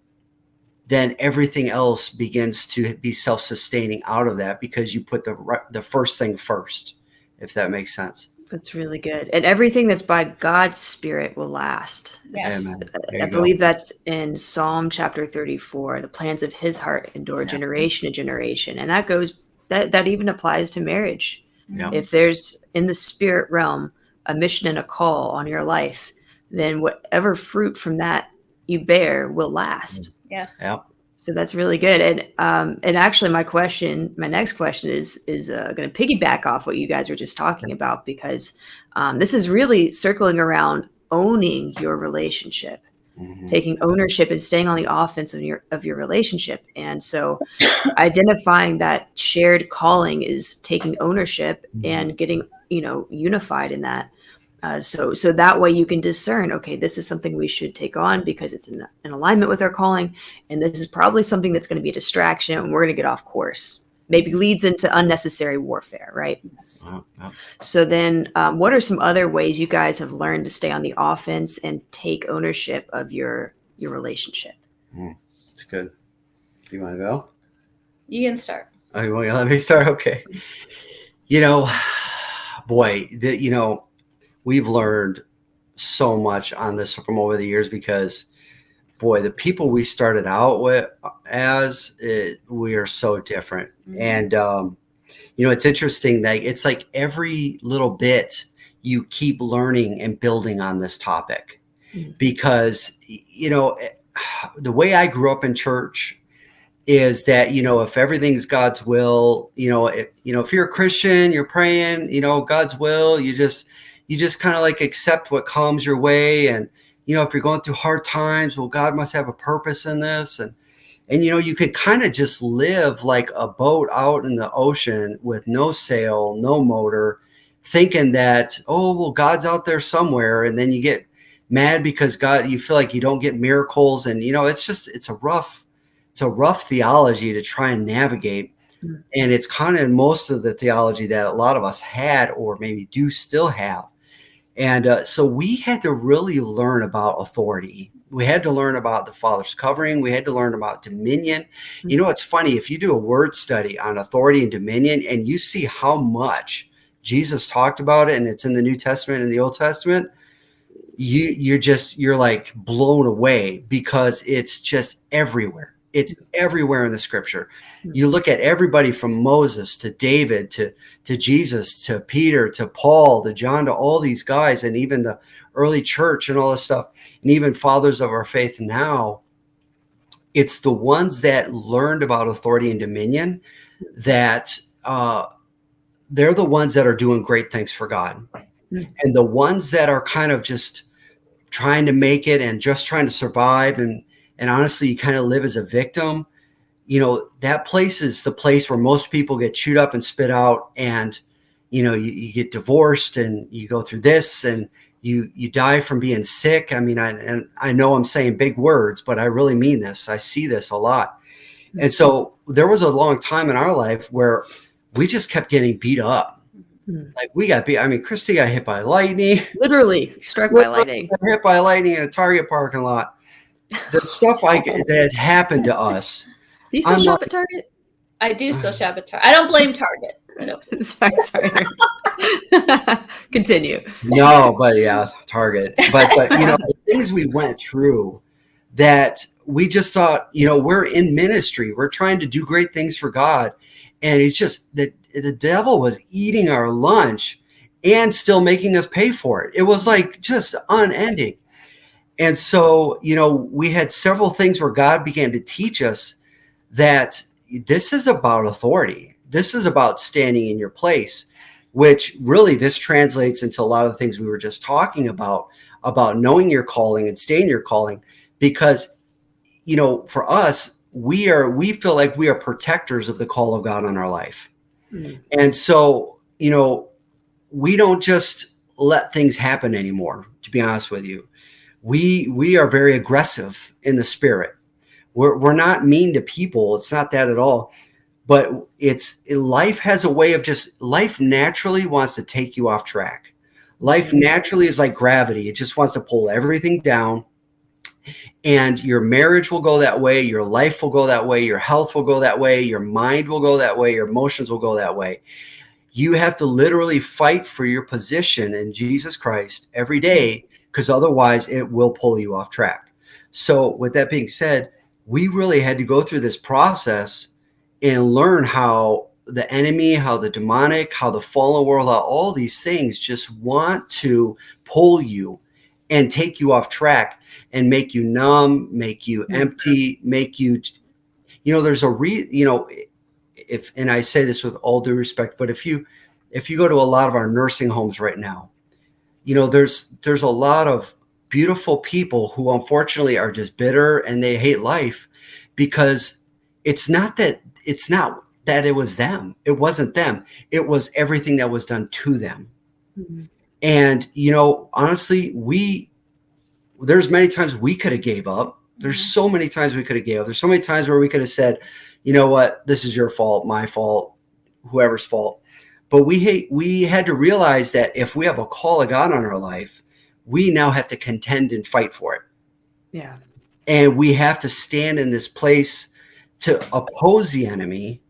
then everything else begins to be self-sustaining out of that, because you put the first thing first, if that makes sense. That's really good. And everything that's by God's Spirit will last. Yes. I believe that's in Psalm chapter 34. The plans of his heart endure generation to generation. And that even applies to marriage. If there's in the spirit realm a mission and a call on your life, then whatever fruit from that you bear will last. Yes. So that's really good. And actually my next question is going to piggyback off what you guys were just talking about, because this is really circling around owning your relationship, taking ownership and staying on the offense of your relationship. And so identifying that shared calling is taking ownership and getting, unified in that. So that way you can discern, okay, this is something we should take on because it's in alignment with our calling. And this is probably something that's going to be a distraction and we're going to get off course. Maybe leads into unnecessary warfare, right? So then what are some other ways you guys have learned to stay on the offense and take ownership of your relationship? That's good. Do you want to go? You can start. Oh, well, let me start. Okay. We've learned so much on this from over the years, because, the people we started out with we are so different. And, it's interesting that it's like every little bit you keep learning and building on this topic, because, the way I grew up in church is that, if everything's God's will, if you're a Christian, you're praying, God's will, you just kind of like accept what comes your way. And, if you're going through hard times, well, God must have a purpose in this. And you can kind of just live like a boat out in the ocean with no sail, no motor, thinking that, oh, well, God's out there somewhere. And then you get mad because you feel like you don't get miracles. And, it's a rough theology to try and navigate. Mm-hmm. And it's kind of most of the theology that a lot of us had, or maybe do still have. And so we had to really learn about authority. We had to learn about the Father's covering. We had to learn about dominion. Mm-hmm. It's funny, if you do a word study on authority and dominion and you see how much Jesus talked about it, and it's in the New Testament and the Old Testament, you're like blown away, because it's just everywhere. It's everywhere in the scripture. You look at everybody from Moses to David to Jesus to Peter to Paul to John to all these guys, and even the early church and all this stuff, and even fathers of our faith now. It's the ones that learned about authority and dominion that they're the ones that are doing great things for God. And the ones that are kind of just trying to make it and just trying to survive, and honestly, you kind of live as a victim, that place is the place where most people get chewed up and spit out, and, you get divorced, and you go through this, and you die from being sick. I mean, I know I'm saying big words, but I really mean this. I see this a lot. And so there was a long time in our life where we just kept getting beat up. Like we got beat. I mean, Christy got hit by lightning. Literally struck by lightning. Hit by lightning in a Target parking lot. The stuff that happened to us. Do you still shop at Target? I do still shop at Target. I don't blame Target. I don't. Sorry. Continue. No, but yeah, Target. But the things we went through that we just thought, we're in ministry. We're trying to do great things for God. And it's just that the devil was eating our lunch and still making us pay for it. It was like just unending. And so, we had several things where God began to teach us that this is about authority. This is about standing in your place, which really this translates into a lot of the things we were just talking about knowing your calling and staying in your calling, because, for us, we feel like we are protectors of the call of God on our life. Mm-hmm. And so, we don't just let things happen anymore, to be honest with you. We are very aggressive in the spirit. We're not mean to people. It's not that at all. But life has a way of life naturally wants to take you off track. Life naturally is like gravity. It just wants to pull everything down. And your marriage will go that way. Your life will go that way. Your health will go that way. Your mind will go that way. Your emotions will go that way. You have to literally fight for your position in Jesus Christ every day, because otherwise it will pull you off track. So with that being said, we really had to go through this process and learn how the enemy, how the demonic, how the fallen world, how all these things just want to pull you and take you off track and make you numb, make you empty, make you, there's and I say this with all due respect, but if you go to a lot of our nursing homes right now, there's a lot of beautiful people who unfortunately are just bitter and they hate life, because it's not that it was them. It wasn't them. It was everything that was done to them. Mm-hmm. And, honestly, there's many times we could have gave up. There's so many times we could have gave up. There's so many times where we could have said, you know what, this is your fault, my fault, whoever's fault. But we had to realize that if we have a call of God on our life, we now have to contend and fight for it. Yeah. And we have to stand in this place to oppose the enemy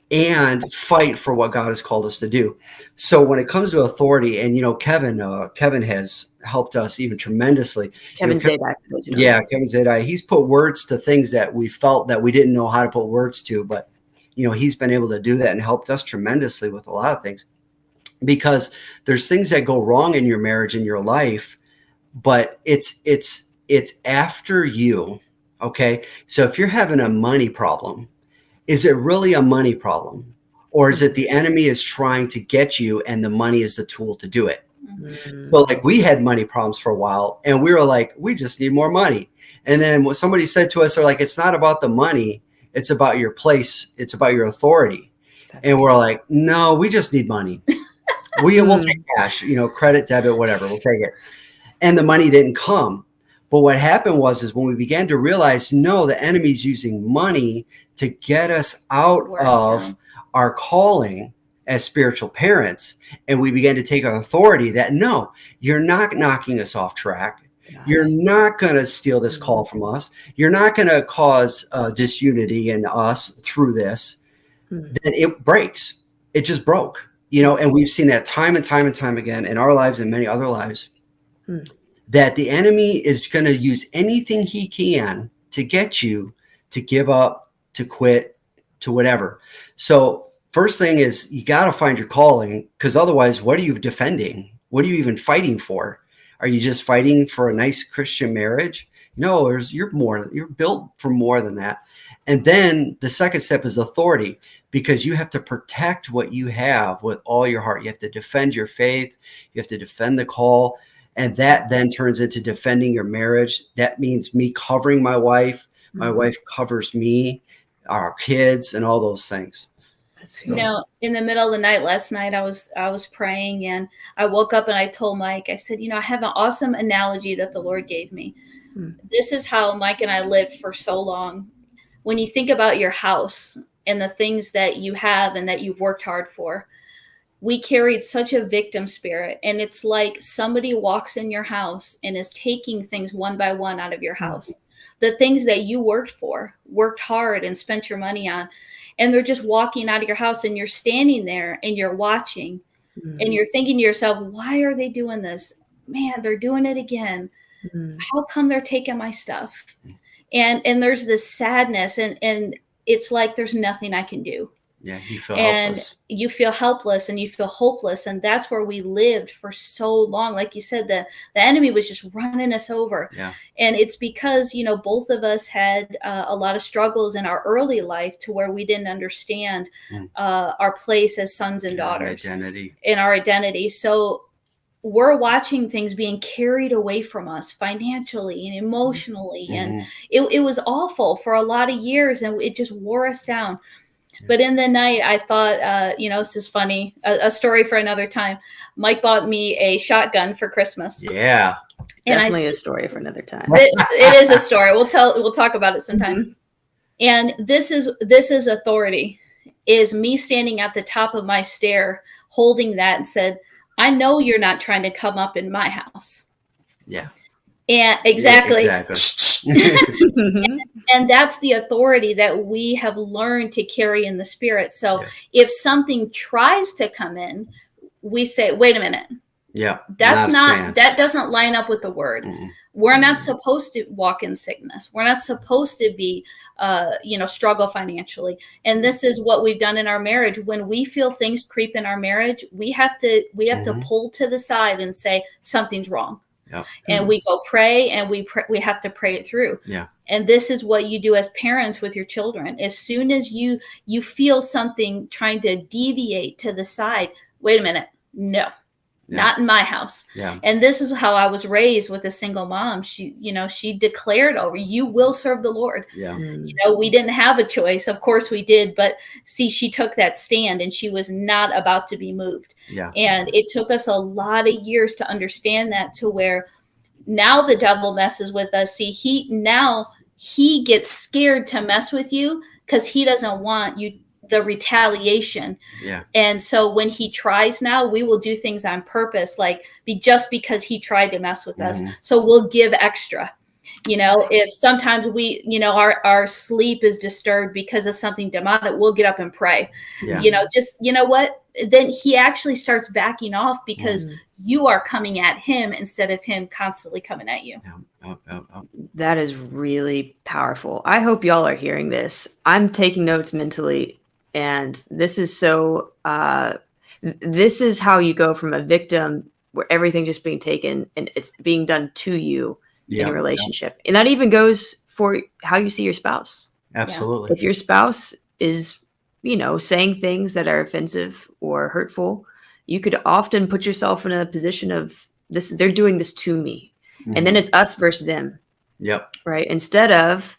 and fight for what God has called us to do. So when it comes to authority, and Kevin has helped us even tremendously. Kevin Zadai. Yeah, Kevin Zadai. He's put words to things that we felt that we didn't know how to put words to, but he's been able to do that and helped us tremendously with a lot of things, because there's things that go wrong in your marriage, in your life, but it's after you. Okay. So if you're having a money problem, is it really a money problem, or is it the enemy is trying to get you and the money is the tool to do it? So like we had money problems for a while, and we were like, we just need more money. And then what somebody said to us, they're like, it's not about the money, it's about your place, it's about your authority. And we're like, no, we just need money. We'll take cash, credit, debit, whatever, we'll take it. And the money didn't come. But what happened was when we began to realize, no, the enemy's using money to get us out of our calling as spiritual parents. And we began to take our authority that, no, you're not knocking us off track. You're not going to steal this call from us. You're not going to cause disunity in us through this. Then it breaks. It just broke, and we've seen that time and time and time again in our lives and many other lives, that the enemy is going to use anything he can to get you to give up, to quit, to whatever. So first thing is you got to find your calling, because otherwise, what are you defending? What are you even fighting for? Are you just fighting for a nice Christian marriage? No, you're built for more than that. And then the second step is authority, because you have to protect what you have with all your heart. You have to defend your faith. You have to defend the call. And that then turns into defending your marriage. That means me covering my wife. My wife covers me, our kids, and all those things. In the middle of the night last night, I was praying, and I woke up and I told Mike, I said, I have an awesome analogy that the Lord gave me. This is how Mike and I lived for so long. When you think about your house and the things that you have and that you've worked hard for, we carried such a victim spirit. And it's like somebody walks in your house and is taking things one by one out of your house. The things that you worked for, worked hard and spent your money on. And they're just walking out of your house, and you're standing there and you're watching and you're thinking to yourself, why are they doing this? Man, they're doing it again. How come they're taking my stuff? And there's this sadness, and it's like there's nothing I can do. Yeah, you feel and helpless. You feel helpless and you feel hopeless. And that's where we lived for so long. Like you said, the enemy was just running us over. Yeah. And it's because, both of us had a lot of struggles in our early life to where we didn't understand our place as sons and daughters. In our identity. So we're watching things being carried away from us financially and emotionally. And it was awful for a lot of years, and it just wore us down. But in the night, I thought, this is funny, a story for another time. Mike bought me a shotgun for Christmas. Yeah. Definitely a story for another time. It is a story. We'll talk about it sometime. And this is authority, is me standing at the top of my stair, holding that and said, I know you're not trying to come up in my house. Yeah. And exactly. Yeah, exactly. And that's the authority that we have learned to carry in the spirit. So if something tries to come in, we say, wait a minute. Yeah. That doesn't line up with the word. We're not supposed to walk in sickness. We're not supposed to be, struggle financially. And this is what we've done in our marriage. When we feel things creep in our marriage, we have to pull to the side and say something's wrong. Yep. And we go pray, and we have to pray it through. Yeah. And this is what you do as parents with your children. As soon as you feel something trying to deviate to the side, wait a minute, no, not in my house. Yeah. And this is how I was raised with a single mom. She declared over, you will serve the Lord. Yeah. We didn't have a choice. Of course we did. But see, she took that stand, and she was not about to be moved. Yeah. And it took us a lot of years to understand that, to where now the devil messes with us. See, he gets scared to mess with you because he doesn't want you the retaliation. Yeah. And so when he tries now, we will do things on purpose, like just because he tried to mess with us. So we'll give extra. If sometimes we, our sleep is disturbed because of something demonic, we'll get up and pray. Yeah. What? Then he actually starts backing off because you are coming at him instead of him constantly coming at you. That is really powerful. I hope y'all are hearing this. I'm taking notes mentally, and this is so, this is how you go from a victim where everything just being taken and it's being done to you in a relationship. And that even goes for how you see your spouse. Absolutely. If your spouse is, saying things that are offensive or hurtful, you could often put yourself in a position of this, they're doing this to me. Mm-hmm. And then it's us versus them. Yep. Right. Instead of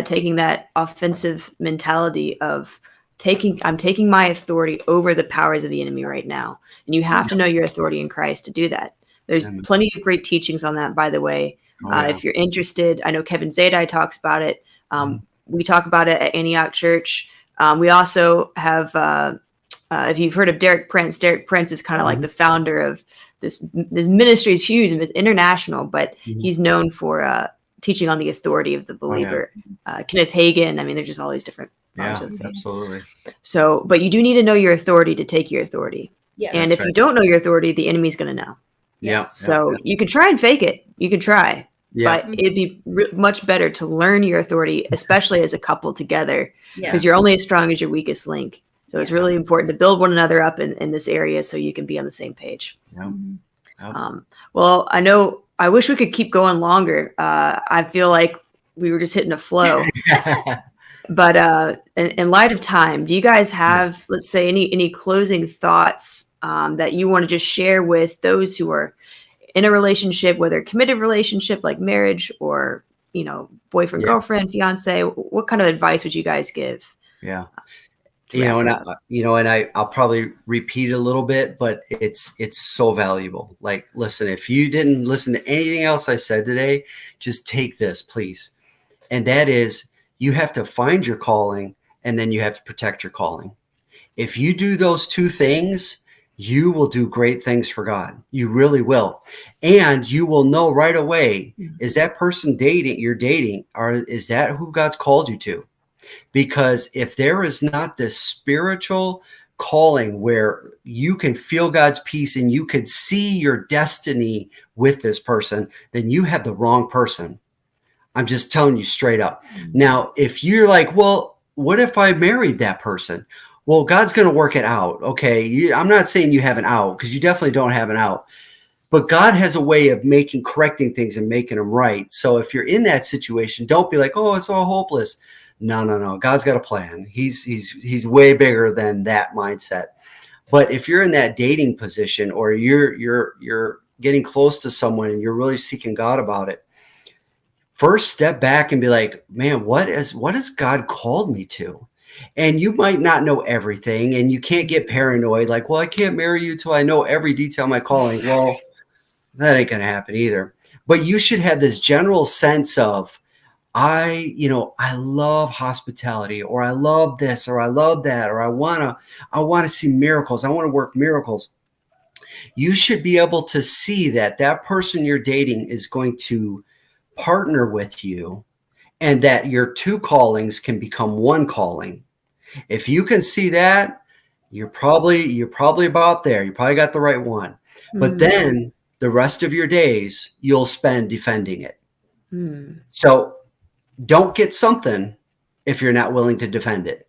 taking that offensive mentality of I'm taking my authority over the powers of the enemy right now. And you have to know your authority in Christ to do that. There's plenty of great teachings on that, by the way. If you're interested, I know Kevin Zadai talks about it. We talk about it at Antioch Church. We also have, if you've heard of Derek Prince is kind of like the founder of this ministry. Is huge and it's international, but he's known for teaching on the authority of the believer. Kenneth Hagin. I mean, there's just all these different. Yeah, absolutely. So, but you do need to know your authority to take your authority. Yes. And if you don't know your authority, the enemy's going to know. Yeah. So you can try and fake it. You can try. Yeah. But it'd be much better to learn your authority, especially as a couple together, because you're only as strong as your weakest link. So it's really important to build one another up in this area so you can be on the same page. Well, I wish we could keep going longer. I feel like we were just hitting a flow. But in light of time, do you guys have, let's say, any closing thoughts that you want to just share with those who are in a relationship, whether a committed relationship like marriage or, boyfriend, girlfriend, fiance? What kind of advice would you guys give? Yeah. I'll probably repeat a little bit, but it's so valuable. Like, listen, if you didn't listen to anything else I said today, just take this, please. And that is, you have to find your calling and then you have to protect your calling. If you do those two things, you will do great things for God. You really will. And you will know right away, is that person you're dating, or is that who God's called you to? Because if there is not this spiritual calling where you can feel God's peace and you could see your destiny with this person, then you have the wrong person. I'm just telling you straight up. Now, if you're like, well, what if I married that person? Well, God's going to work it out. Okay. I'm not saying you have an out, because you definitely don't have an out, but God has a way of correcting things and making them right. So if you're in that situation, don't be like, oh, it's all hopeless. No. God's got a plan. He's way bigger than that mindset. But if you're in that dating position, or you're getting close to someone and you're really seeking God about it, first step back and be like, man, what has God called me to? And you might not know everything, and you can't get paranoid like, well, I can't marry you till I know every detail of my calling. Well, that ain't going to happen either. But you should have this general sense of, I love hospitality, or I love this, or I love that, or I want to see miracles. I want to work miracles. You should be able to see that person you're dating is going to partner with you, and that your two callings can become one calling. If you can see that, you're probably about there. You probably got the right one. But then the rest of your days you'll spend defending it. So don't get something if you're not willing to defend it.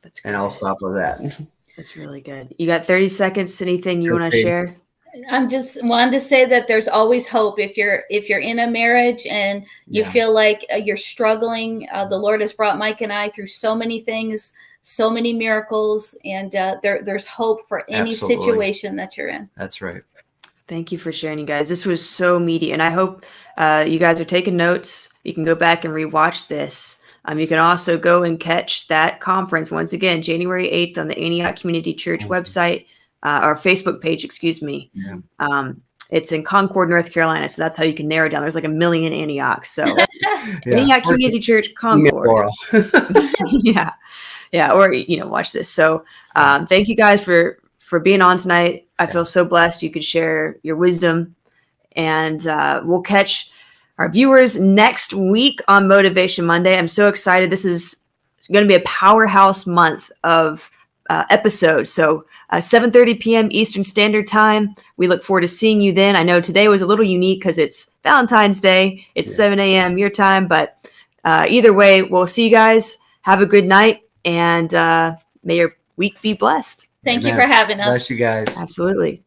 That's good. And I'll stop with that. That's really good. You got 30 seconds. Anything you want to share? I'm just wanted to say that there's always hope if you're in a marriage and you feel like you're struggling. The Lord has brought Mike and I through so many things, so many miracles, and there's hope for any situation that you're in. That's right. Thank you for sharing, you guys. This was so meaty, and I hope you guys are taking notes. You can go back and rewatch this. You can also go and catch that conference once again, January 8th on the Antioch Community Church website. Our Facebook page, excuse me. Yeah. It's in Concord, North Carolina. So that's how you can narrow down. There's like a million Antiochs. So Antioch Community Church, Concord. Yeah. Or, watch this. So thank you guys for being on tonight. I feel so blessed you could share your wisdom, and we'll catch our viewers next week on Motivation Monday. I'm so excited. This is going to be a powerhouse month of episodes. So 7:30 p.m. Eastern Standard Time. We look forward to seeing you then. I know today was a little unique because it's Valentine's Day. It's 7 a.m. your time, but either way, we'll see you guys. Have a good night, and may your week be blessed. Thank you for having us. Bless you guys. Absolutely.